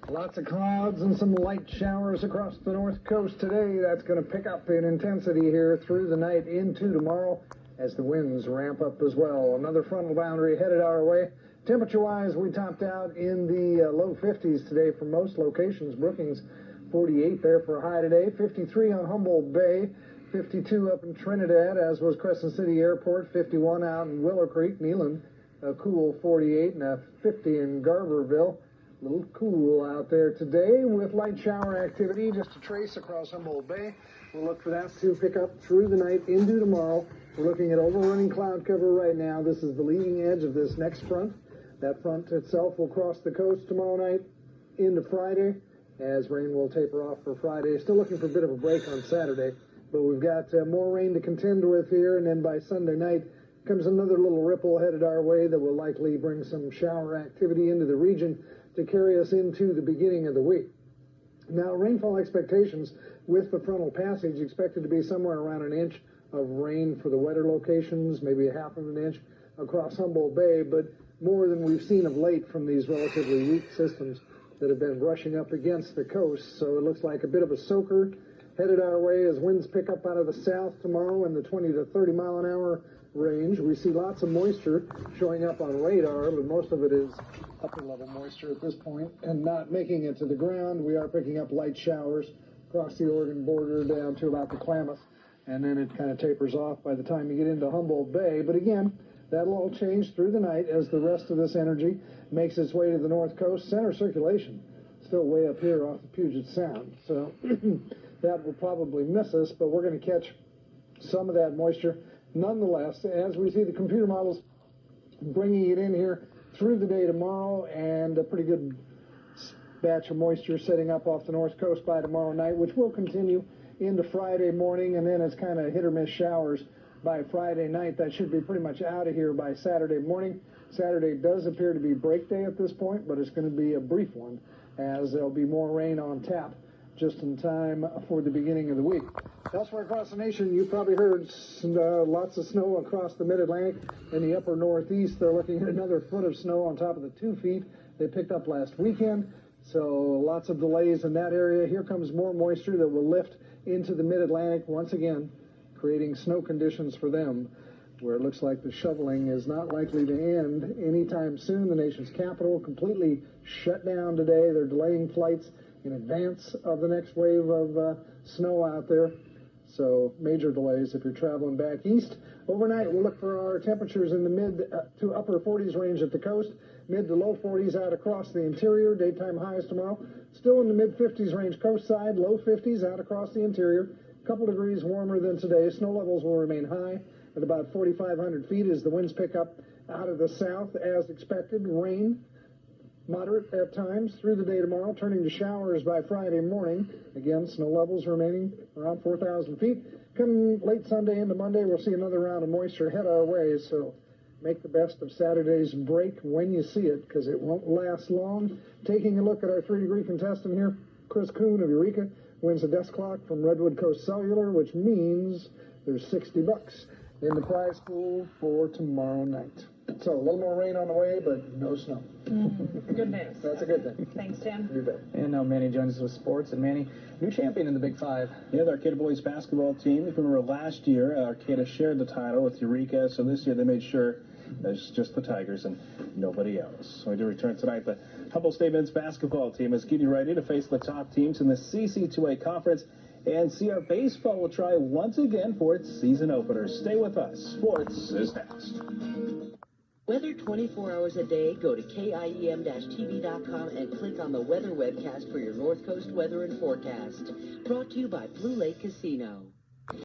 Lots of clouds and some light showers across the north coast today. That's going to pick up in intensity here through the night into tomorrow as the winds ramp up as well. Another frontal boundary headed our way. Temperature-wise, we topped out in the low 50s today for most locations. Brookings, 48 there for a high today. 53 on Humboldt Bay. 52 up in Trinidad, as was Crescent City Airport. 51 out in Willow Creek. Neyland, a cool 48 and a 50 in Garberville. A little cool out there today with light shower activity, just a trace across Humboldt Bay. We'll look for that to pick up through the night into tomorrow. We're looking at overrunning cloud cover right now. This is the leading edge of this next front. That front itself will cross the coast tomorrow night into Friday, as rain will taper off for Friday. Still looking for a bit of a break on Saturday, but we've got more rain to contend with here, and then by Sunday night comes another little ripple headed our way that will likely bring some shower activity into the region to carry us into the beginning of the week. Now, rainfall expectations with the frontal passage expected to be somewhere around an inch of rain for the wetter locations, maybe a half of an inch across Humboldt Bay, but more than we've seen of late from these relatively weak systems that have been brushing up against the coast. So it looks like a bit of a soaker headed our way as winds pick up out of the south tomorrow in the 20 to 30 mile an hour range. We see lots of moisture showing up on radar, but most of it is upper level moisture at this point and not making it to the ground. We are picking up light showers across the Oregon border down to about the Klamath, and then it kind of tapers off by the time you get into Humboldt Bay. But again, that'll all change through the night as the rest of this energy makes its way to the north coast. Center circulation still way up here off the Puget Sound, so that will probably miss us, but we're going to catch some of that moisture nonetheless, as we see the computer models bringing it in here through the day tomorrow, and a pretty good batch of moisture setting up off the north coast by tomorrow night, which will continue into Friday morning, and then it's kind of hit or miss showers by Friday night. That should be pretty much out of here by Saturday morning. Saturday does appear to be break day at this point, but it's going to be a brief one, as there'll be more rain on tap just in time for the beginning of the week. Elsewhere across the nation, you probably heard lots of snow across the mid-Atlantic and the upper northeast. They're looking at another foot of snow on top of the 2 feet they picked up last weekend. So lots of delays in that area. Here comes more moisture that will lift into the mid-Atlantic once again, creating snow conditions for them, where it looks like the shoveling is not likely to end anytime soon. The nation's capital completely shut down today. They're delaying flights in advance of the next wave of snow out there. So major delays if you're traveling back east. Overnight, we'll look for our temperatures in the mid to upper 40s range at the coast, mid to low 40s out across the interior. Daytime highs tomorrow, still in the mid 50s range coast side, low 50s out across the interior. A couple degrees warmer than today. Snow levels will remain high at about 4,500 feet as the winds pick up out of the south as expected. Rain moderate at times through the day tomorrow, turning to showers by Friday morning. Again, snow levels remaining around 4,000 feet. Come late Sunday into Monday, we'll see another round of moisture head our way, so make the best of Saturday's break when you see it, because it won't last long. Taking a look at our 3-degree contestant here, Chris Kuhn of Eureka wins a desk clock from Redwood Coast Cellular, which means there's $60 in the prize pool for tomorrow night. So a little more rain on the way, but no snow. Good news. That's a good thing. Thanks, Tim. You bet. And now Manny joins us with sports. And Manny, new champion in the Big Five. Yeah, the Arcata boys basketball team. If you remember last year, Arcata shared the title with Eureka, so this year they made sure there's just the Tigers and nobody else. So we do return tonight. The Humboldt State men's basketball team is getting ready to face the top teams in the CC2A conference, and CR Baseball will try once again for its season opener. Stay with us. Sports is next. Weather 24 hours a day, go to KIEM-TV.com and click on the weather webcast for your North Coast weather and forecast. Brought to you by Blue Lake Casino.